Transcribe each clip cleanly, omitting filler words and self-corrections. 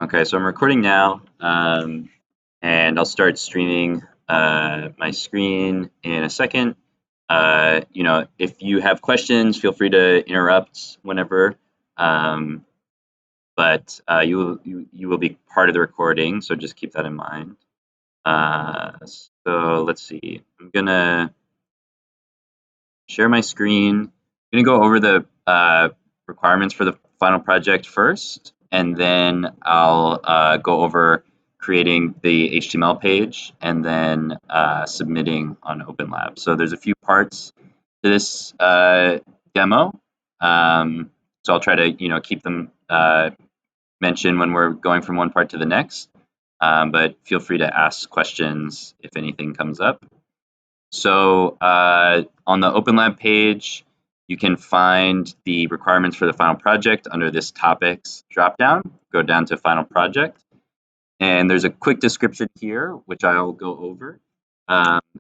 Okay, so I'm recording now, and I'll start streaming my screen in a second. If you have questions, feel free to interrupt whenever. Um, but you will be part of the recording, so just keep that in mind. So let's see. I'm gonna share my screen. I'm gonna go over the requirements for the final project first, and then I'll go over creating the HTML page and then submitting on OpenLab. So there's a few parts to this demo. So I'll try to keep them mentioned when we're going from one part to the next. But feel free to ask questions if anything comes up. So on the OpenLab page, you can find the requirements for the final project under this topics dropdown. Go down to final project. And there's a quick description here, which I'll go over.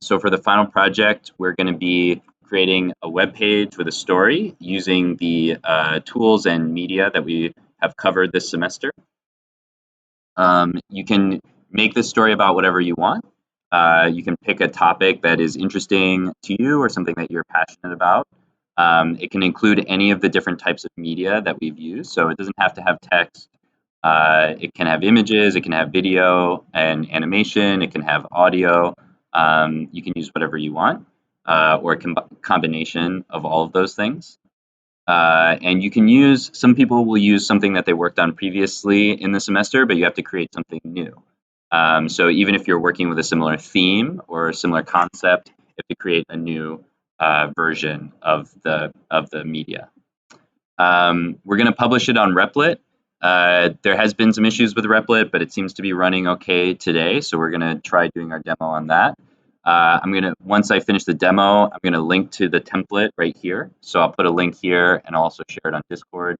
So for the final project, we're going to be creating a web page with a story using the tools and media that we have covered this semester. You can make this story about whatever you want. You can pick a topic that is interesting to you or something that you're passionate about. It can include any of the different types of media that we've used. So it doesn't have to have text. It can have images, it can have video and animation, it can have audio. You can use whatever you want or a combination of all of those things. And you can use, some people will use something that they worked on previously in the semester, but you have to create something new. So even if you're working with a similar theme or a similar concept, you have to create a new version of the media. We're going to publish it on Replit. There has been some issues with Replit, but it seems to be running okay today. So we're going to try doing our demo on that. Once I finish the demo, I'm going to link to the template right here. So I'll put a link here and I'll also share it on Discord.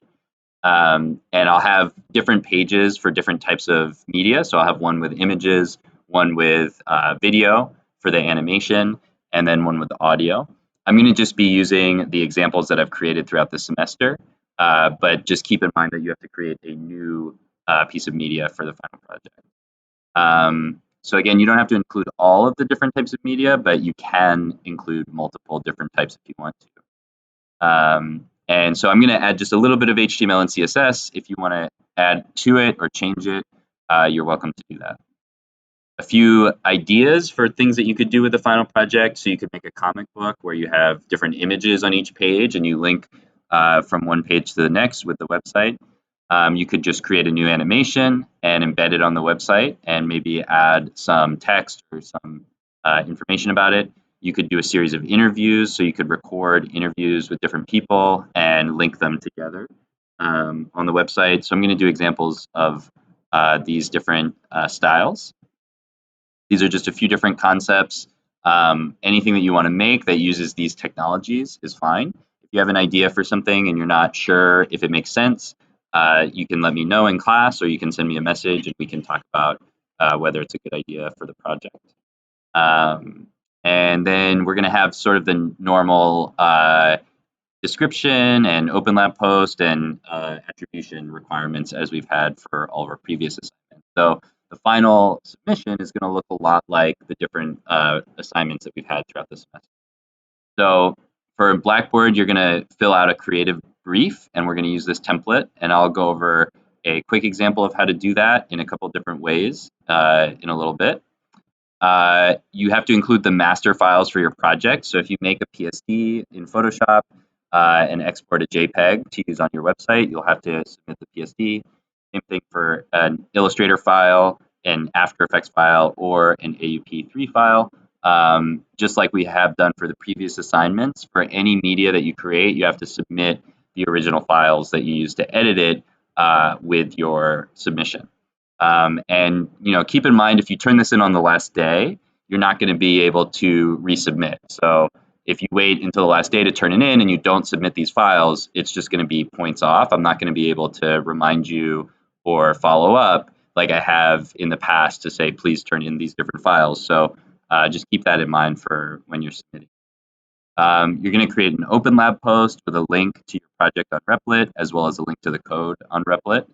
And I'll have different pages for different types of media. So I'll have one with images, one with video for the animation, and then one with audio. I'm going to just be using the examples that I've created throughout the semester, but just keep in mind that you have to create a new piece of media for the final project. So again, you don't have to include all of the different types of media, but you can include multiple different types if you want to. And so I'm going to add just a little bit of HTML and CSS. If you want to add to it or change it, you're welcome to do that. A few ideas for things that you could do with the final project. So you could make a comic book where you have different images on each page and you link from one page to the next with the website. You could just create a new animation and embed it on the website and maybe add some text or some information about it. You could do a series of interviews, so you could record interviews with different people and link them together on the website. So I'm going to do examples of these different styles. These are just a few different concepts. Anything that you want to make that uses these technologies is fine. If you have an idea for something and you're not sure if it makes sense, you can let me know in class or you can send me a message and we can talk about whether it's a good idea for the project. And then we're going to have sort of the normal description and OpenLab post and attribution requirements as we've had for all of our previous assignments. So the final submission is going to look a lot like the different assignments that we've had throughout the semester. So for Blackboard, you're going to fill out a creative brief, and we're going to use this template. And I'll go over a quick example of how to do that in a couple different ways in a little bit. You have to include the master files for your project. So if you make a PSD in Photoshop and export a JPEG to use on your website, you'll have to submit the PSD. Same thing for an Illustrator file, an After Effects file, or an AUP3 file. Just like we have done for the previous assignments, for any media that you create, you have to submit the original files that you use to edit it with your submission. And keep in mind, if you turn this in on the last day, you're not going to be able to resubmit. So if you wait until the last day to turn it in and you don't submit these files, it's just going to be points off. I'm not going to be able to remind you or follow up like I have in the past to say, please turn in these different files. So just keep that in mind for when you're submitting. You're going to create an OpenLab post with a link to your project on Replit, as well as a link to the code on Replit.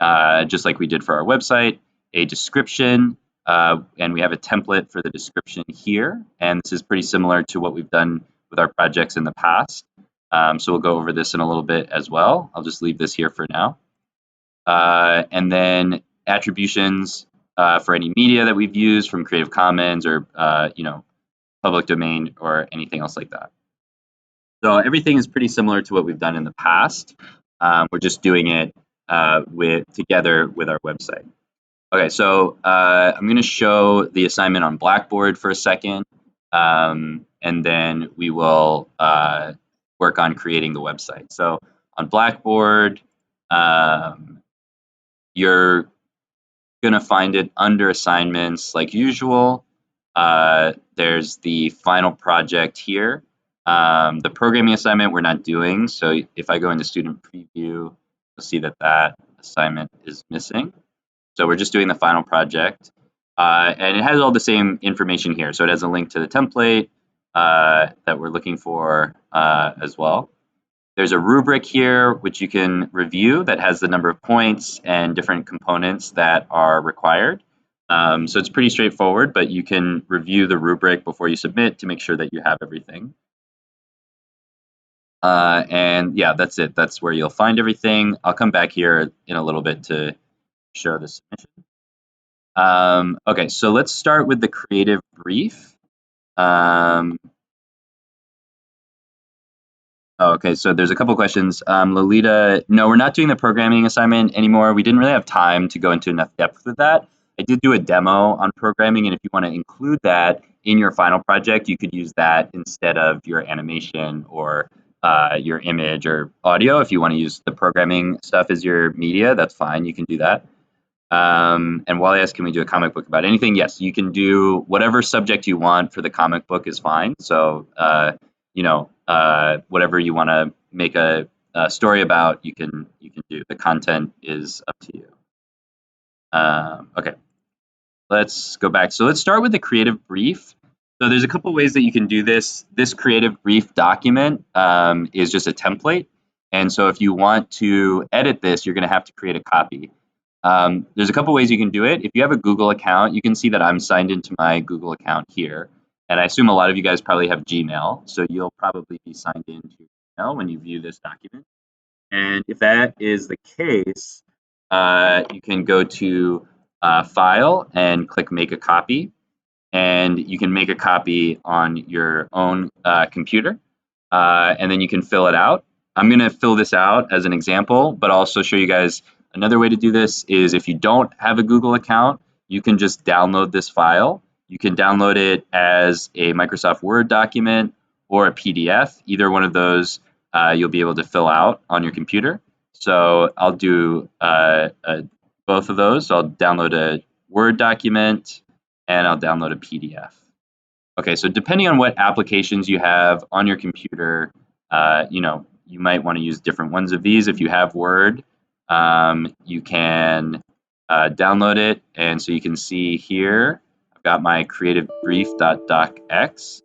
just like we did for our website, a description, and we have a template for the description here. And this is pretty similar to what we've done with our projects in the past. So we'll go over this in a little bit as well. I'll just leave this here for now. And then attributions for any media that we've used from Creative Commons or public domain or anything else like that. So everything is pretty similar to what we've done in the past. We're just doing it together with our website. Okay, so I'm going to show the assignment on Blackboard for a second, and then we will work on creating the website. So on Blackboard, you're going to find it under assignments like usual. There's the final project here. The programming assignment we're not doing, so if I go into student preview, you'll see that that assignment is missing. So we're just doing the final project, and it has all the same information here. So it has a link to the template that we're looking for as well. There's a rubric here which you can review that has the number of points and different components that are required. So it's pretty straightforward, but you can review the rubric before you submit to make sure that you have everything. And yeah, that's it. That's where you'll find everything. I'll come back here in a little bit to show the submission. Okay, so let's start with the creative brief. Okay, so there's a couple questions. Lolita, no, we're not doing the programming assignment anymore. We didn't really have time to go into enough depth with that. I did do a demo on programming, and if you want to include that in your final project, you could use that instead of your animation or your image or audio. If you want to use the programming stuff as your media, that's fine. You can do that. And Wally asked, can we do a comic book about anything? Yes, you can do whatever subject you want for the comic book is fine. So, whatever you want to make a story about, you can do. The content is up to you. Okay, let's go back. So let's start with the creative brief. So there's a couple ways that you can do this. This creative brief document is just a template. And so if you want to edit this, you're going to have to create a copy. There's a couple ways you can do it. If you have a Google account, you can see that I'm signed into my Google account here. And I assume a lot of you guys probably have Gmail, so you'll probably be signed into your Gmail when you view this document. And if that is the case, you can go to File and click Make a Copy. And you can make a copy on your own computer, and then you can fill it out. I'm going to fill this out as an example, but also show you guys another way to do this is if you don't have a Google account, you can just download this file. You can download it as a Microsoft Word document or a PDF. Either one of those you'll be able to fill out on your computer. So I'll do both of those. So I'll download a Word document and I'll download a PDF. Okay, so depending on what applications you have on your computer, you might want to use different ones of these. If you have Word, you can download it, and so you can see here, I've got my creative brief.docx.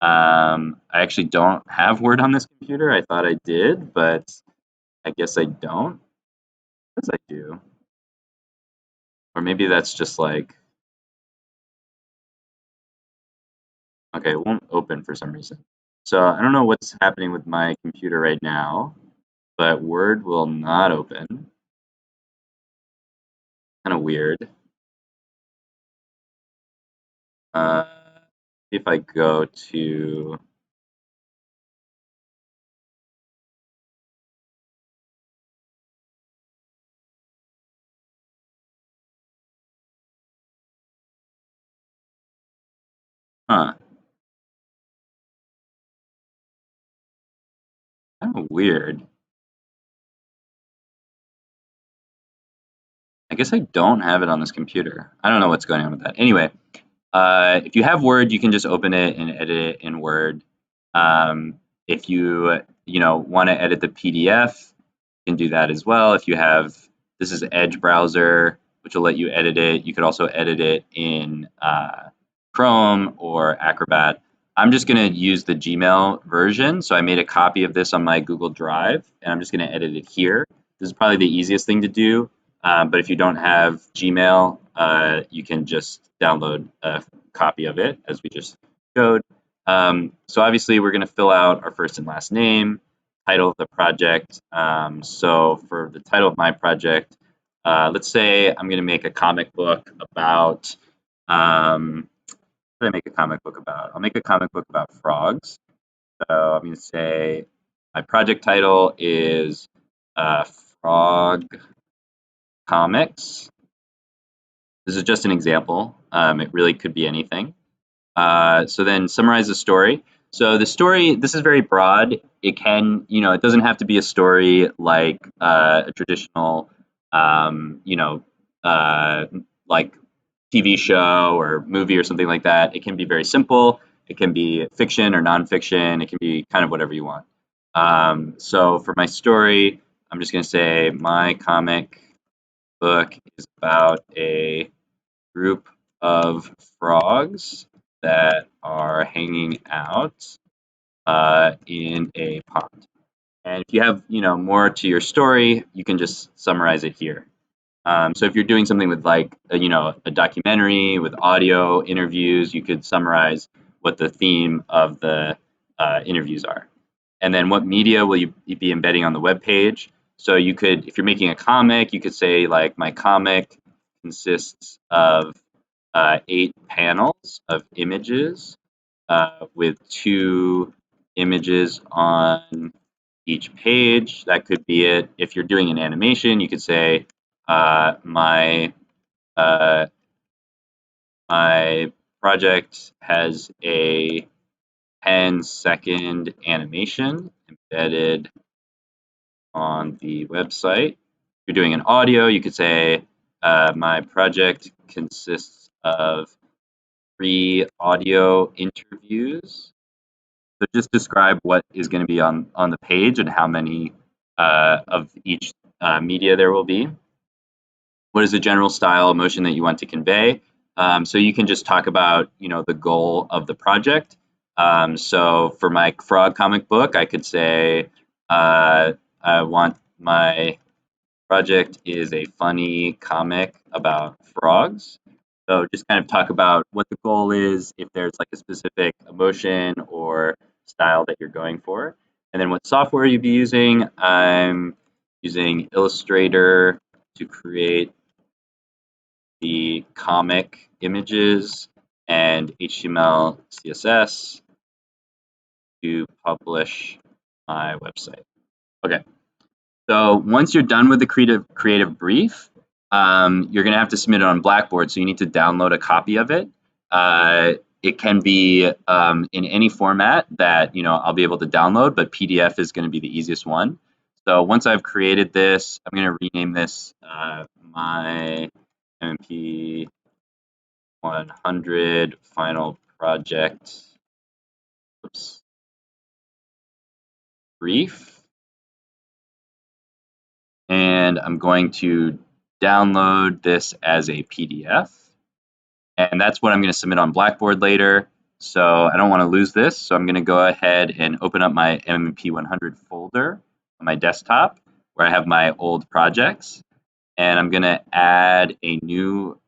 I actually don't have Word on this computer. I thought I did, but I guess I don't. Yes, I do. Or maybe that's just like, okay, it won't open for some reason. So I don't know what's happening with my computer right now, but Word will not open. Kind of weird. If I go to kind of weird. I guess I don't have it on this computer. I don't know what's going on with that. Anyway, if you have Word, you can just open it and edit it in Word. If you want to edit the PDF, you can do that as well. If you have, this is Edge browser, which will let you edit it. You could also edit it in Chrome or Acrobat. I'm just going to use the Gmail version. So I made a copy of this on my Google Drive, and I'm just going to edit it here. This is probably the easiest thing to do. But if you don't have Gmail, you can just download a copy of it, as we just showed. So obviously, we're going to fill out our first and last name, title of the project. So for the title of my project, let's say I'm going to make a comic book about, what did I make a comic book about? I'll make a comic book about frogs. So I'm going to say my project title is Frog Comics. This is just an example. It really could be anything. So then summarize the story. So the story, this is very broad. It can, it doesn't have to be a story like a traditional, like TV show or movie or something like that. It can be very simple. It can be fiction or nonfiction. It can be kind of whatever you want. So for my story, I'm just going to say my comic book is about a group of frogs that are hanging out in a pond. And if you have, more to your story, you can just summarize it here. So if you're doing something with like, a documentary with audio interviews, you could summarize what the theme of the interviews are. And then what media will you be embedding on the web page? So you could, if you're making a comic, you could say like my comic consists of 8 panels of images with 2 images on each page. That could be it. If you're doing an animation, you could say my my project has a 10-second animation embedded on the website. If you're doing an audio, you could say my project consists of 3 audio interviews. So just describe what is going to be on the page and how many of each media there will be. What is the general style emotion that you want to convey? So you can just talk about, the goal of the project. So for my frog comic book, I could say I want my project is a funny comic about frogs. So just kind of talk about what the goal is, if there's like a specific emotion or style that you're going for. And then what software you'd be using. I'm using Illustrator to create the comic images and HTML, CSS to publish my website. Okay. So once you're done with the creative brief, you're going to have to submit it on Blackboard. So you need to download a copy of it. It can be in any format that I'll be able to download, but PDF is going to be the easiest one. So once I've created this, I'm going to rename this my MMP 100 final project. Oops. Brief. And I'm going to download this as a PDF. And that's what I'm going to submit on Blackboard later. So I don't want to lose this. So I'm going to go ahead and open up my MMP 100 folder on my desktop where I have my old projects. And I'm going to add a new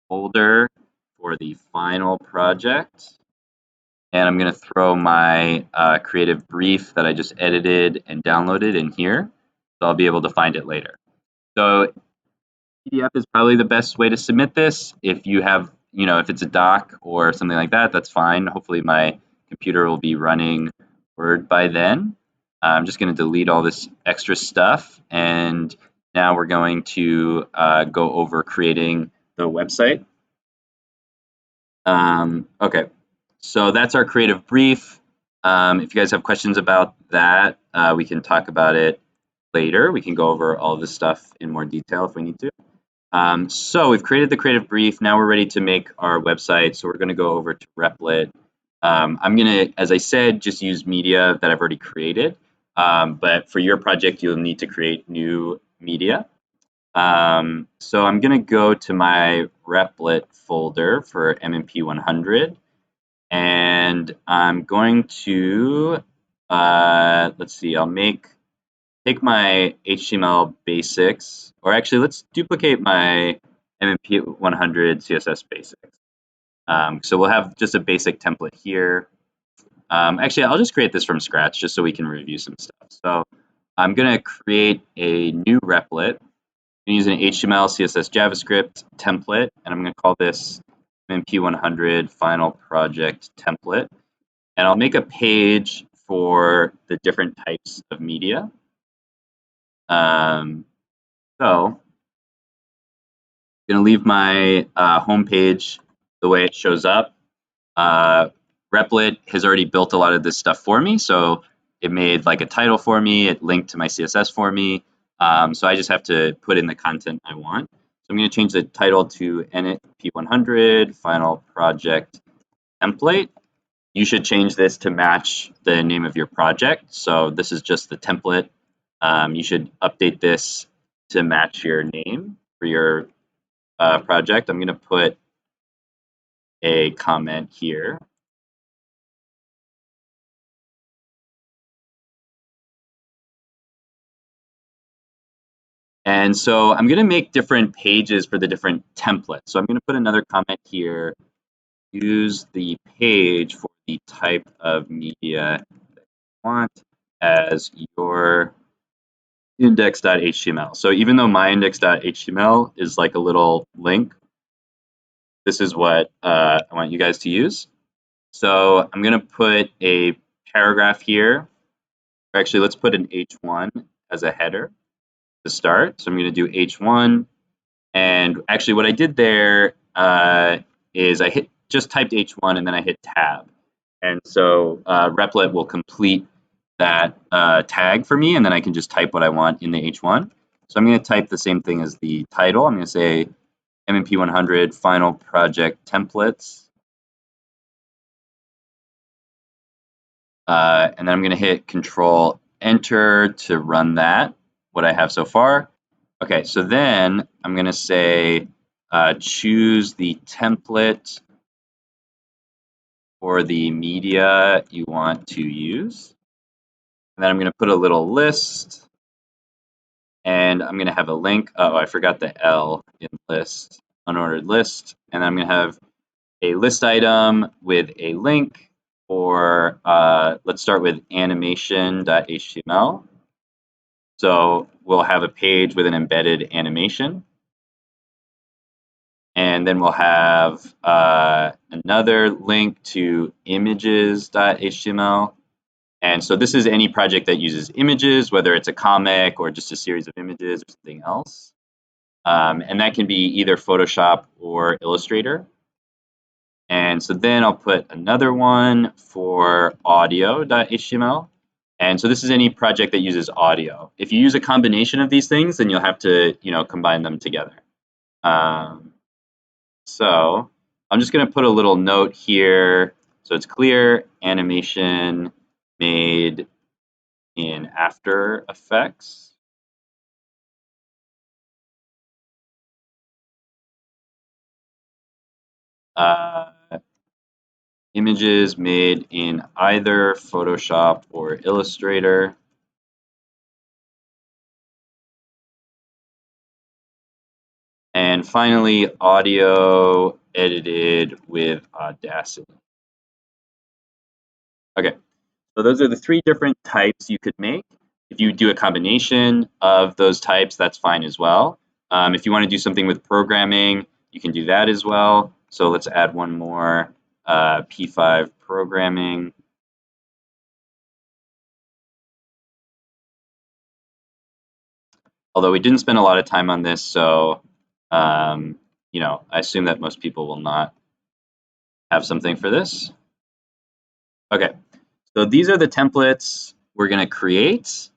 folder for the final project. And I'm going to throw my creative brief that I just edited and downloaded in here. So I'll be able to find it later. So PDF is probably the best way to submit this. If you have, if it's a doc or something like that, that's fine. Hopefully my computer will be running Word by then. I'm just going to delete all this extra stuff. And now we're going to go over creating the website. Okay, so that's our creative brief. If you guys have questions about that, we can talk about it later. We can go over all this stuff in more detail if we need to. So we've created the creative brief. Now we're ready to make our website. So we're going to go over to Replit. I'm going to, as I said, just use media that I've already created. But for your project, you'll need to create new media. So I'm going to go to my Replit folder for MMP 100. And I'm going to, let's see, I'll make take my HTML basics, or actually let's duplicate my MMP 100 CSS basics. So we'll have just a basic template here. Actually, I'll just create this from scratch just so we can review some stuff. So I'm going to create a new replit. I'm using an HTML, CSS, JavaScript template, and I'm going to call this MMP 100 final project template. And I'll make a page for the different types of media. So I'm going to leave my home page the way it shows up. Replit has already built a lot of this stuff for me. So it made like a title for me. It linked to my CSS for me. So I just have to put in the content I want. So I'm going to change the title to P100 Final Project Template. You should change this to match the name of your project. So this is just the template. You should update this to match your name for your project. I'm going to put a comment here. And so I'm going to make different pages for the different templates. So I'm going to put another comment here. Use the page for the type of media that you want as your index.html. So even though my index.html is like a little link, this is what I want you guys to use. So I'm going to put a paragraph here. Actually, let's put an H1 as a header to start. So I'm going to do H1. And actually what I did there is I just typed H1 and then I hit tab. And so Replit will complete that tag for me, and then I can just type what I want in the H1. So I'm going to type the same thing as the title. I'm going to say MMP 100 Final Project Templates. And then I'm going to hit Control Enter to run that, what I have so far. Okay, so then I'm going to say choose the template for the media you want to use. And then I'm going to put a little list. And I'm going to have a link. Oh, I forgot the L in list, unordered list. And then I'm going to have a list item with a link for, let's start with animation.html. So we'll have a page with an embedded animation. And then we'll have another link to images.html. And so this is any project that uses images, whether it's a comic or just a series of images or something else. And that can be either Photoshop or Illustrator. And so then I'll put another one for audio.html. And so this is any project that uses audio. If you use a combination of these things, then you'll have to, combine them together. So I'm just going to put a little note here so it's clear. Animation made in After Effects. Images made in either Photoshop or Illustrator. And finally, audio edited with Audacity. Okay, so those are the three different types you could make. If you do a combination of those types, that's fine as well. If you want to do something with programming, you can do that as well. So let's add one more, P5 programming. Although we didn't spend a lot of time on this, so I assume that most people will not have something for this. Okay, so these are the templates we're going to create.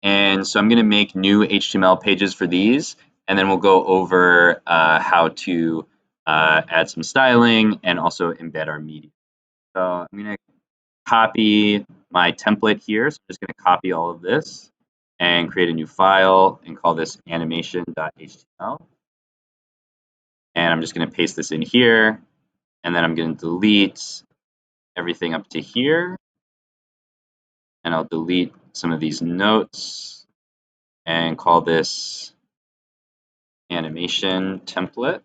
And so I'm going to make new HTML pages for these, and then we'll go over how to add some styling and also embed our media. So I'm going to copy my template here. So I'm just going to copy all of this and create a new file and call this animation.html. And I'm just going to paste this in here, and then I'm going to delete everything up to here. And I'll delete some of these notes. and call this animation template.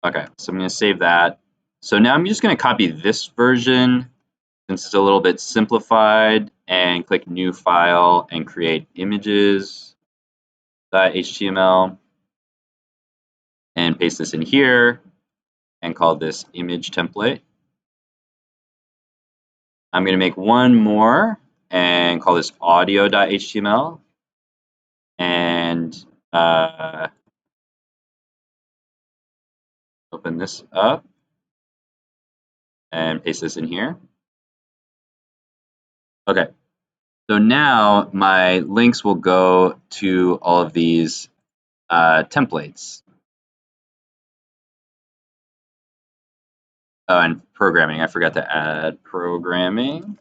Okay, so I'm going to save that. So now I'm just going to copy this version since it's a little bit simplified and click new file and create images.html and paste this in here and call this image template. I'm going to make one more and call this audio.html and open this up and paste this in here. Okay, so now my links will go to all of these templates. Oh, and programming. I forgot to add programming.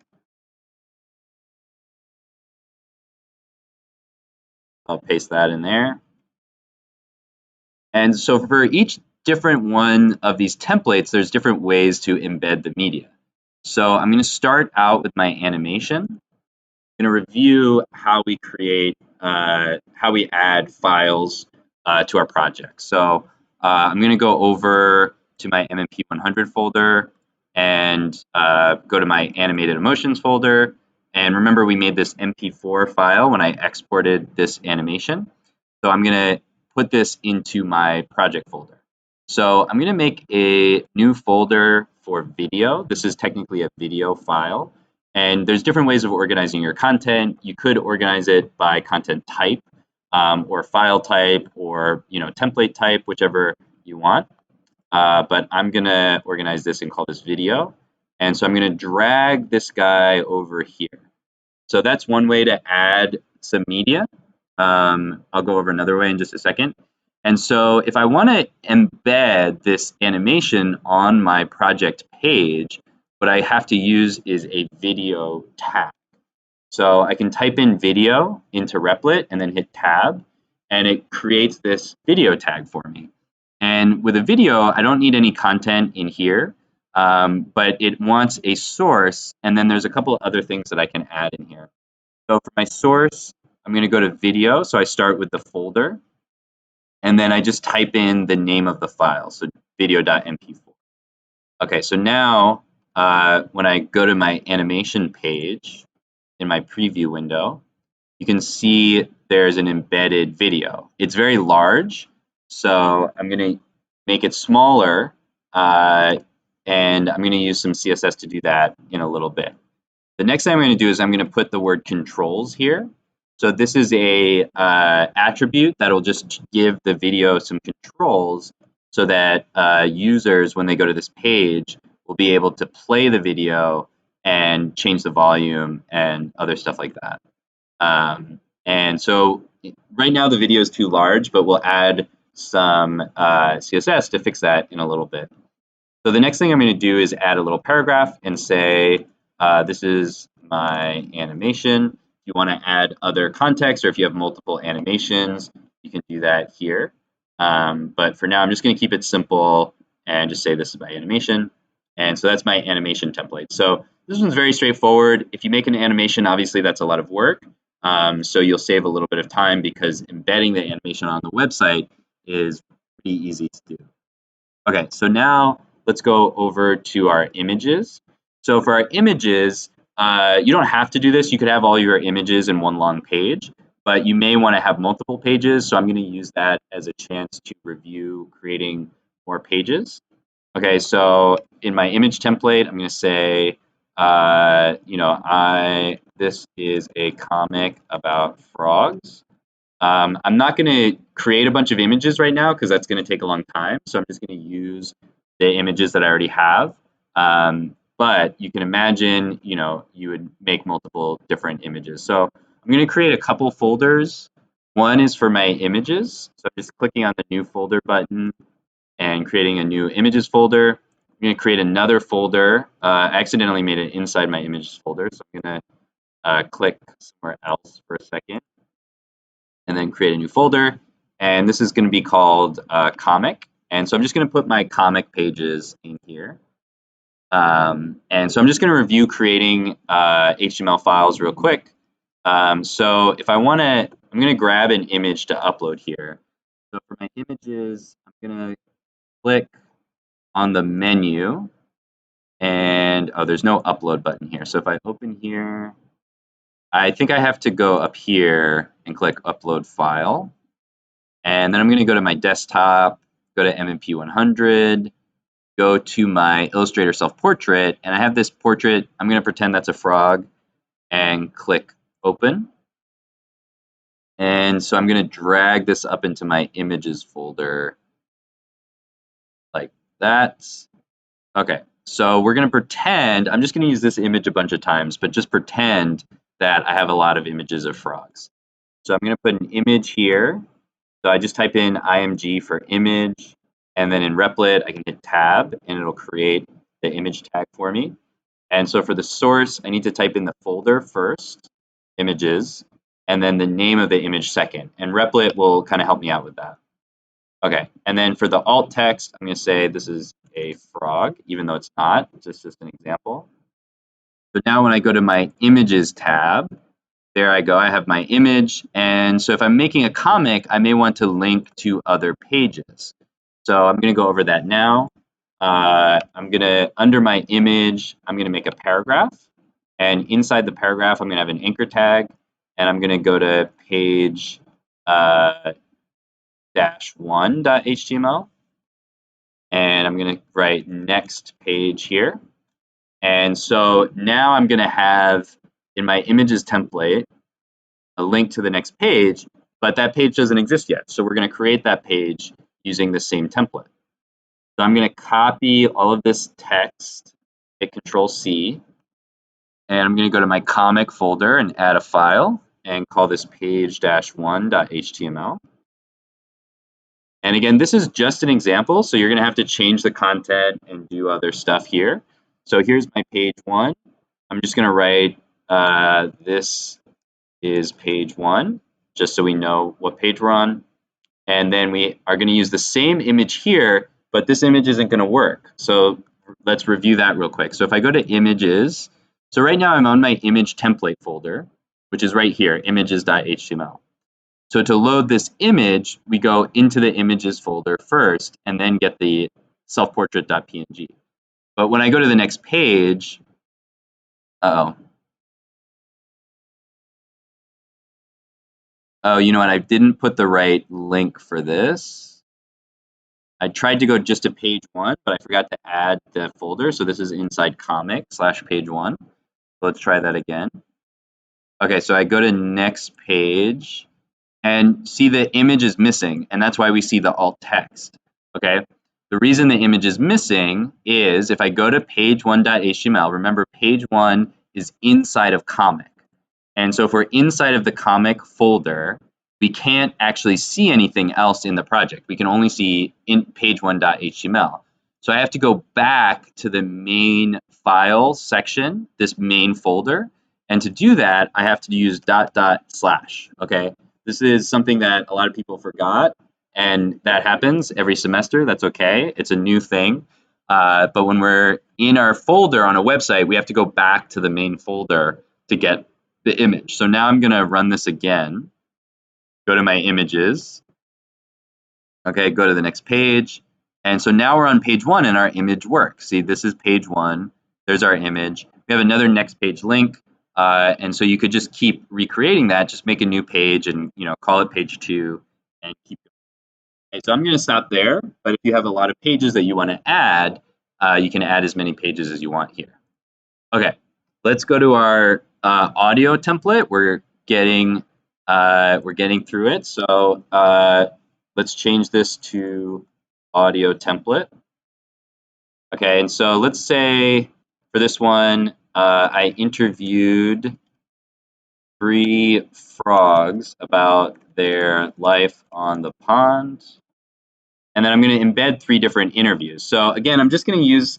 I'll paste that in there. And so for each different one of these templates, there's different ways to embed the media. So I'm going to start out with my animation. I'm going to review how we create, how we add files to our project. So I'm going to go over to my MMP 100 folder and go to my animated emotions folder. And remember, we made this MP4 file when I exported this animation. So I'm going to put this into my project folder. So I'm going to make a new folder for video. This is technically a video file. And there's different ways of organizing your content. You could organize it by content type or file type or template type, whichever you want. But I'm going to organize this and call this video. And so I'm going to drag this guy over here. So that's one way to add some media. I'll go over another way in just a second. And so if I want to embed this animation on my project page, what I have to use is a video tag. So I can type in video into Replit and then hit tab, and it creates this video tag for me. And with a video, I don't need any content in here, but it wants a source, and then there's a couple of other things that I can add in here. So for my source, I'm going to go to video. So I start with the folder, and then I just type in the name of the file, so video.mp4. Okay, so now when I go to my animation page in my preview window, you can see there's an embedded video. It's very large, so I'm going to make it smaller, and I'm going to use some CSS to do that in a little bit. The next thing I'm going to do is I'm going to put the word controls here. So this is a attribute that'll just give the video some controls so that users, when they go to this page, will be able to play the video and change the volume and other stuff like that. And so right now the video is too large, but we'll add some CSS to fix that in a little bit. So the next thing I'm going to do is add a little paragraph and say, this is my animation. If you want to add other context or if you have multiple animations, you can do that here. But for now, I'm just going to keep it simple and just say this is my animation. And so that's my animation template. So this one's very straightforward. If you make an animation, obviously that's a lot of work. So you'll save a little bit of time because embedding the animation on the website is pretty easy to do. Okay, so now let's go over to our images. So for our images, you don't have to do this. You could have all your images in one long page, but you may want to have multiple pages. So I'm going to use that as a chance to review creating more pages. Okay, so in my image template, I'm going to say, this is a comic about frogs. I'm not going to create a bunch of images right now because that's going to take a long time. So I'm just going to use the images that I already have. But you can imagine, you would make multiple different images. So I'm going to create a couple folders. One is for my images. So I'm just clicking on the new folder button and creating a new images folder. I'm going to create another folder. I accidentally made it inside my images folder. So I'm going to click somewhere else for a second and then create a new folder. And this is going to be called comic. And so I'm just going to put my comic pages in here. And so I'm just going to review creating HTML files real quick. So if I want to, I'm going to grab an image to upload here. So for my images, I'm going to click on the menu, and oh, there's no upload button here. So if I open here, I think I have to go up here and click upload file. And then I'm going to go to my desktop, go to MMP 100, go to my Illustrator self-portrait, and I have this portrait. I'm going to pretend that's a frog and click open. And so I'm going to drag this up into my images folder like that. Okay, so we're going to pretend, I'm just going to use this image a bunch of times, but just pretend that I have a lot of images of frogs. So I'm going to put an image here. So I just type in img for image, and then in Replit, I can hit tab, and it'll create the image tag for me. And so for the source, I need to type in the folder first, images, and then the name of the image second. And Replit will kind of help me out with that. Okay, and then for the alt text, I'm going to say this is a frog, even though it's not. It's just an example. So now when I go to my images tab, there I go, I have my image. And so if I'm making a comic, I may want to link to other pages. So I'm going to go over that now. I'm going to, under my image, I'm going to make a paragraph. And inside the paragraph, I'm going to have an anchor tag. And I'm going to go to page -1.html. And I'm going to write next page here. And so now I'm going to have in my images template a link to the next page, but that page doesn't exist yet. So we're going to create that page using the same template. So I'm going to copy all of this text, hit Control-C, and I'm going to go to my comic folder and add a file and call this page-1.html. And again, this is just an example, so you're going to have to change the content and do other stuff here. So here's my page 1. I'm just going to write this is page 1, just so we know what page we're on. And then we are going to use the same image here, but this image isn't going to work. So let's review that real quick. So if I go to images, so right now I'm on my image template folder, which is right here, images.html. So to load this image, we go into the images folder first and then get the self-portrait.png. But when I go to the next page, oh, you know what? I didn't put the right link for this. I tried to go just to page 1, but I forgot to add the folder. So this is inside comic/page 1. Let's try that again. Okay, so I go to next page and see the image is missing, and that's why we see the alt text. Okay, the reason the image is missing is if I go to page1.html, remember page 1 is inside of comic. And so if we're inside of the comic folder, we can't actually see anything else in the project. We can only see in page1.html. So I have to go back to the main file section, this main folder. And to do that, I have to use .. Okay, this is something that a lot of people forgot, and that happens every semester. That's okay. It's a new thing. But when we're in our folder on a website, we have to go back to the main folder to get the image. So now I'm going to run this again. Go to my images. Okay, go to the next page. And so now we're on page 1 and our image works. See, this is page 1. There's our image. We have another next page link. And so you could just keep recreating that. Just make a new page and call it page 2 and keep going. Okay, so I'm going to stop there. But if you have a lot of pages that you want to add, you can add as many pages as you want here. Okay, let's go to our audio template. We're getting through it. So let's change this to audio template. Okay, and so let's say for this one, I interviewed 3 frogs about their life on the pond. And then I'm going to embed 3 different interviews. So again, I'm just going to use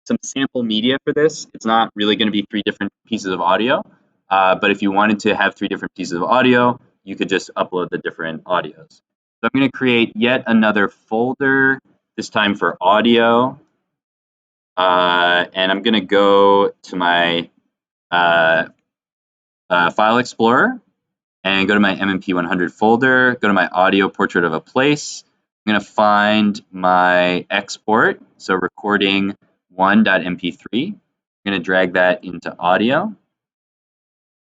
some sample media for this. It's not really going to be 3 different pieces of audio. But if you wanted to have 3 different pieces of audio, you could just upload the different audios. So I'm going to create yet another folder, this time for audio. and I'm going to go to my File Explorer and go to my MMP 100 folder, go to my audio portrait of a place. I'm going to find my export, so recording 1.mp3. I'm going to drag that into audio.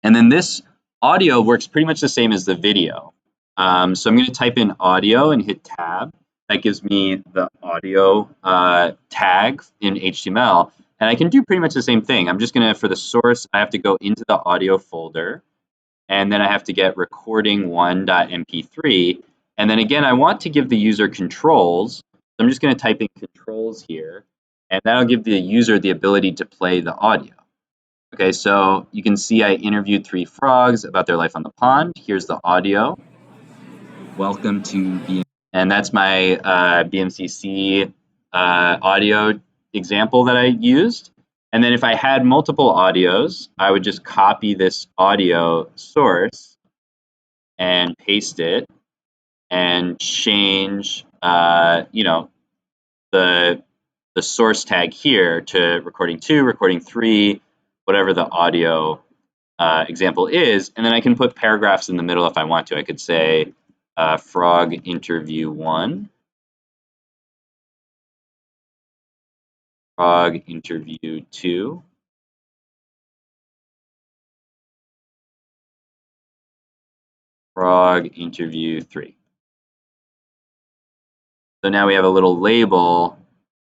And then this audio works pretty much the same as the video. So I'm going to type in audio and hit tab. That gives me the audio tag in HTML. And I can do pretty much the same thing. I'm just going to, for the source, I have to go into the audio folder. And then I have to get recording 1.mp3. And then again, I want to give the user controls. So I'm just going to type in controls here. And that'll give the user the ability to play the audio. Okay, so you can see I interviewed 3 frogs about their life on the pond. Here's the audio. Welcome to BMCC. And that's my BMCC audio example that I used. And then if I had multiple audios, I would just copy this audio source and paste it and change, the source tag here to recording 2, recording 3, whatever the audio example is, and then I can put paragraphs in the middle if I want to. I could say frog interview 1, frog interview 2, frog interview 3. So now we have a little label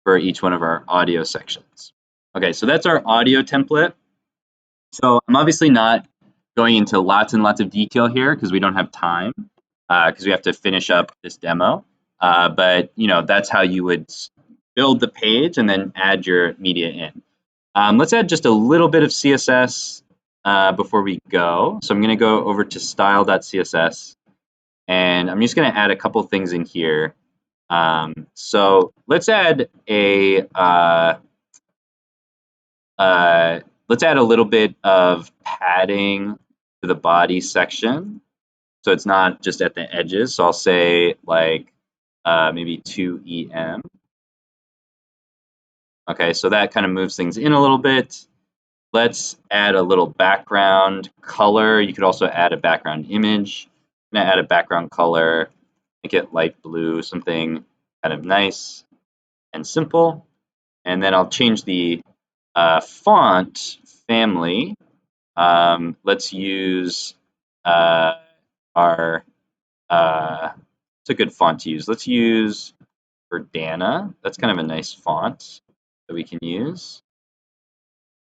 for each one of our audio sections. Okay, so that's our audio template. So I'm obviously not going into lots and lots of detail here because we don't have time, because we have to finish up this demo. But that's how you would build the page and then add your media in. Let's add just a little bit of CSS before we go. So I'm going to go over to style.css, and I'm just going to add a couple things in here. So let's add a little bit of padding to the body section, so it's not just at the edges. So I'll say like maybe 2 EM. Okay, so that kind of moves things in a little bit. Let's add a little background color. You could also add a background image. I'm gonna add a background color, make it light blue, something kind of nice and simple. And then I'll change the font family. Let's use our, it's a good font to use. Let's use Verdana. That's kind of a nice font that we can use.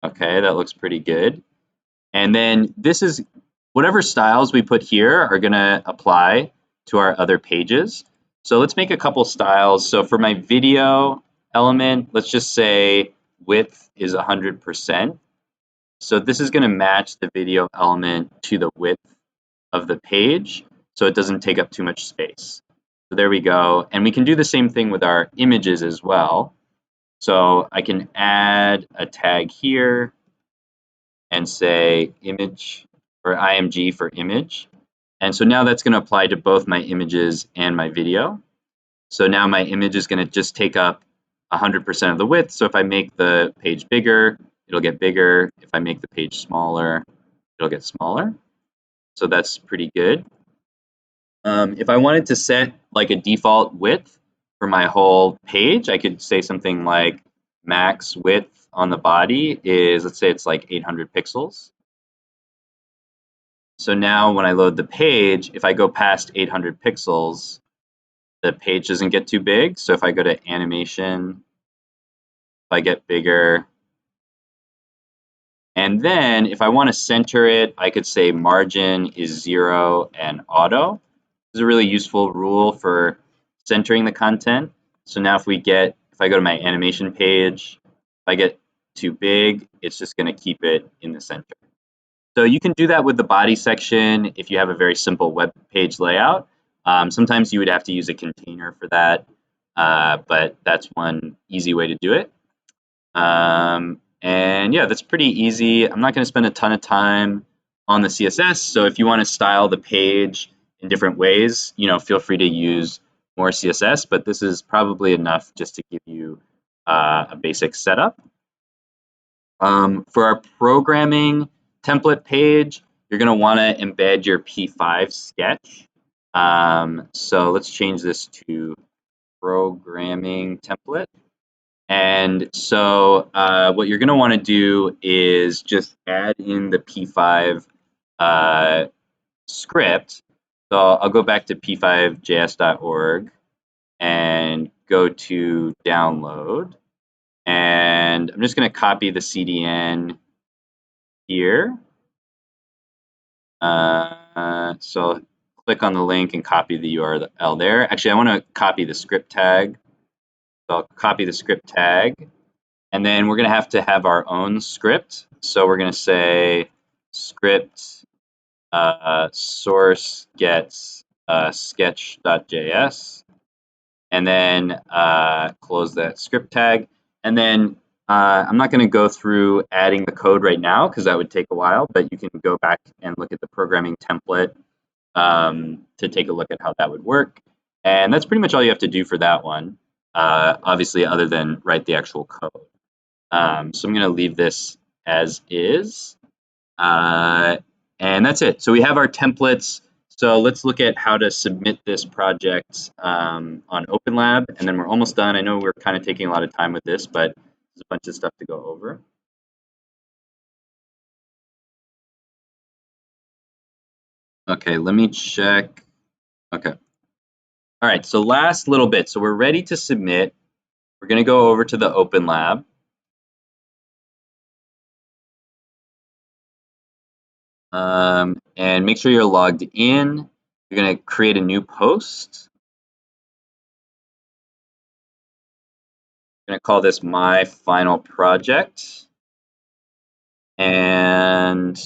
Okay, that looks pretty good. And then this is whatever styles we put here are going to apply to our other pages. So let's make a couple styles. So for my video element, let's just say width is 100%. So this is going to match the video element to the width of the page, so it doesn't take up too much space. So there we go. And we can do the same thing with our images as well. So I can add a tag here and say image, or IMG for image. And so now that's going to apply to both my images and my video. So now my image is going to just take up 100% of the width. So if I make the page bigger, it'll get bigger. If I make the page smaller, it'll get smaller. So that's pretty good. If I wanted to set like a default width for my whole page, I could say something like max width on the body is, let's say it's like 800 pixels. So now when I load the page, if I go past 800 pixels, the page doesn't get too big. So if I go to animation, if I get bigger, and then if I want to center it, I could say margin is 0 and auto. This is a really useful rule for centering the content. So now if I go to my animation page, if I get too big, it's just going to keep it in the center. So you can do that with the body section if you have a very simple web page layout. Sometimes you would have to use a container for that, but that's one easy way to do it. And yeah, that's pretty easy. I'm not going to spend a ton of time on the CSS. So if you want to style the page in different ways, feel free to use more CSS, but this is probably enough just to give you a basic setup. For our programming template page, you're going to want to embed your P5 sketch. So let's change this to programming template. And so what you're going to want to do is just add in the P5 script. So I'll go back to p5js.org and go to download. And I'm just going to copy the CDN here. So click on the link and copy the URL there. Actually, I want to copy the script tag. So I'll copy the script tag. And then we're going to have our own script. So we're going to say script source gets sketch.js. And then close that script tag. And then I'm not going to go through adding the code right now because that would take a while, but you can go back and look at the programming template to take a look at how that would work. And that's pretty much all you have to do for that one, obviously, other than write the actual code. So I'm going to leave this as is. And that's it. So we have our templates. So let's look at how to submit this project on OpenLab, and then we're almost done. I know we're kind of taking a lot of time with this, but there's a bunch of stuff to go over. Okay, let me check. Okay. All right, so last little bit. So we're ready to submit. We're going to go over to the OpenLab. And make sure you're logged in. You're going to create a new post. I'm going to call this My Final Project. And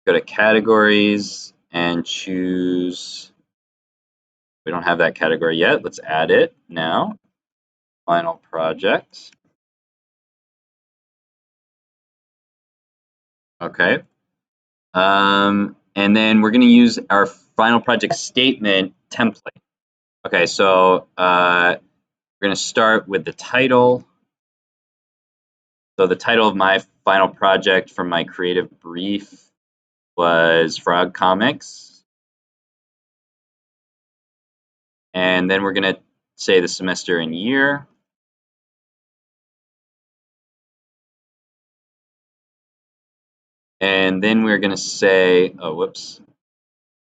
go to categories and choose, we don't have that category yet. Let's add it now. Final project. Okay. And then we're going to use our final project statement template. Okay, so we're going to start with the title. So the title of my final project from my creative brief was Frog Comics. And then we're going to say the semester and year. And then we're going to say, oh, whoops,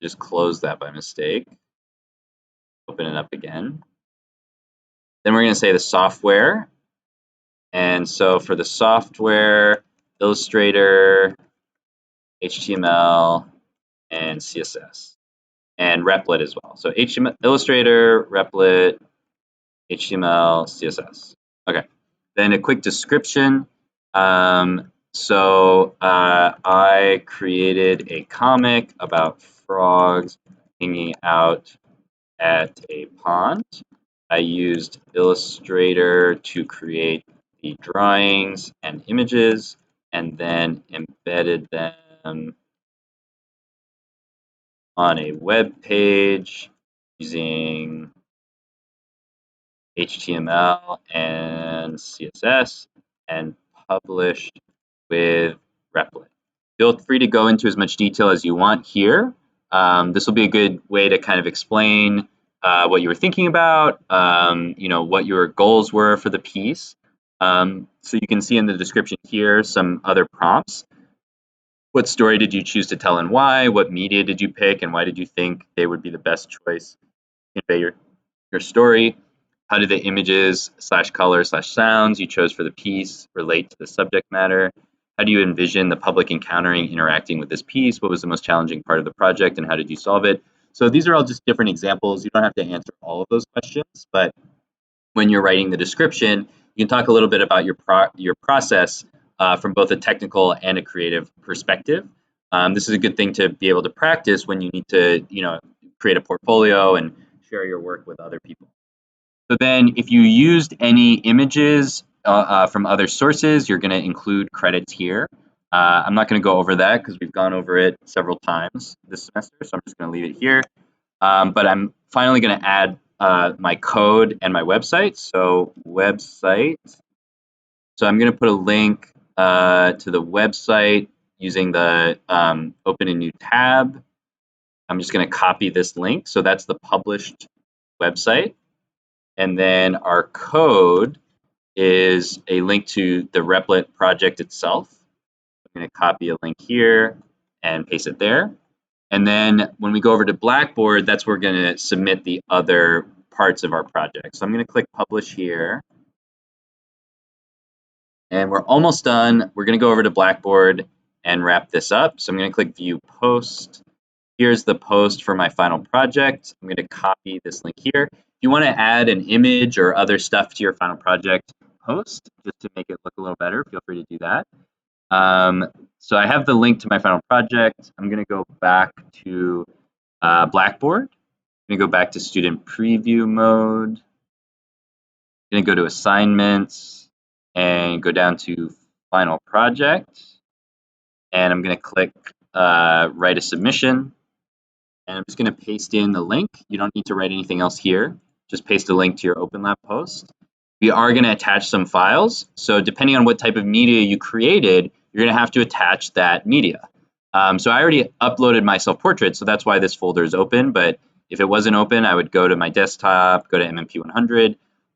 just close that by mistake. Open it up again. Then we're going to say the software. And so for the software, Illustrator, HTML, and CSS, and Replit as well. So HTML, Illustrator, Replit, HTML, CSS. Okay. Then a quick description. I created a comic about frogs hanging out at a pond. I used Illustrator to create the drawings and images and then embedded them on a web page using HTML and CSS and published with Replit. Feel free to go into as much detail as you want here. This will be a good way to kind of explain what you were thinking about, what your goals were for the piece. So you can see in the description here some other prompts. What story did you choose to tell and why? What media did you pick and why did you think they would be the best choice to convey your story? How did the images / colors / sounds you chose for the piece relate to the subject matter? How do you envision the public encountering, interacting with this piece? What was the most challenging part of the project and how did you solve it? So these are all just different examples. You don't have to answer all of those questions, but when you're writing the description, you can talk a little bit about your process from both a technical and a creative perspective. This is a good thing to be able to practice when you need to, create a portfolio and share your work with other people. So then if you used any images from other sources, you're going to include credits here. I'm not going to go over that because we've gone over it several times this semester, so I'm just going to leave it here. But I'm finally going to add my code and my website. So website So I'm going to put a link to the website using the open a new tab. I'm just going to copy this link. So that's the published website. And then our code is a link to the Replit project itself. I'm going to copy a link here and paste it there. And then when we go over to Blackboard, that's where we're going to submit the other parts of our project. So I'm going to click publish here. And we're almost done. We're going to go over to Blackboard and wrap this up. So I'm going to click view post. Here's the post for my final project. I'm going to copy this link here. If you want to add an image or other stuff to your final project post, just to make it look a little better, feel free to do that. So I have the link to my final project. I'm going to go back to Blackboard. I'm going to go back to student preview mode. I'm going to go to assignments and go down to final project. And I'm going to click write a submission. And I'm just going to paste in the link. You don't need to write anything else here. Just paste a link to your OpenLab post. We are going to attach some files. So depending on what type of media you created, you're going to have to attach that media. So I already uploaded my self-portrait, so that's why this folder is open. But if it wasn't open, I would go to my desktop, go to MMP 100.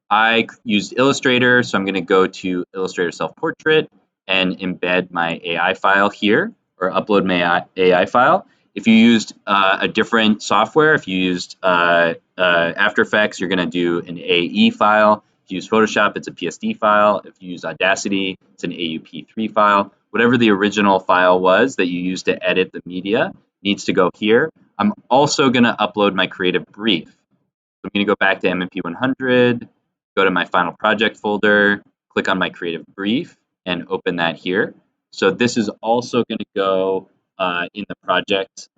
I used Illustrator, so I'm going to go to Illustrator self-portrait and embed my AI file here, or upload my AI file. If you used a different software, if you used After Effects, you're going to do an AE file. If you use Photoshop, it's a PSD file. If you use Audacity, it's an AUP3 file. Whatever the original file was that you used to edit the media needs to go here. I'm also going to upload my creative brief. So I'm going to go back to MMP 100, go to my final project folder, click on my creative brief, and open that here. So this is also going to go in the project,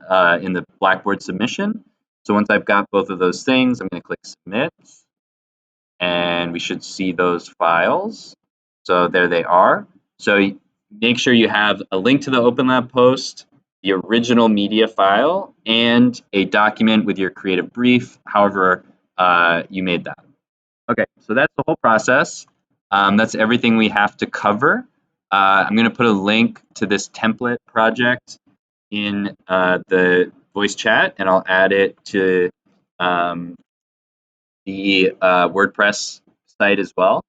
in the Blackboard submission. So once I've got both of those things, I'm going to click submit. And we should see those files. So there they are. So make sure you have a link to the OpenLab post, the original media file, and a document with your creative brief, however you made that. Okay, so that's the whole process. That's everything we have to cover. I'm going to put a link to this template project in the voice chat, and I'll add it to the WordPress site as well.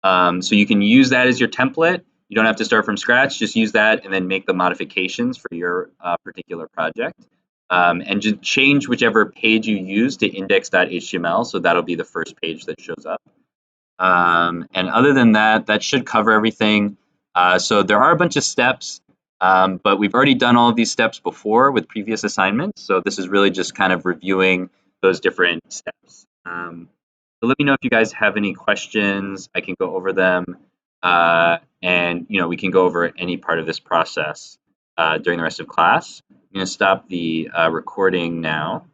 So you can use that as your template. You don't have to start from scratch. Just use that and then make the modifications for your particular project. And just change whichever page you use to index.html. So that'll be the first page that shows up. And other than that, that should cover everything. So there are a bunch of steps, but we've already done all of these steps before with previous assignments. So this is really just kind of reviewing those different steps. So let me know if you guys have any questions. I can go over them, and we can go over any part of this process during the rest of class. I'm going to stop the recording now.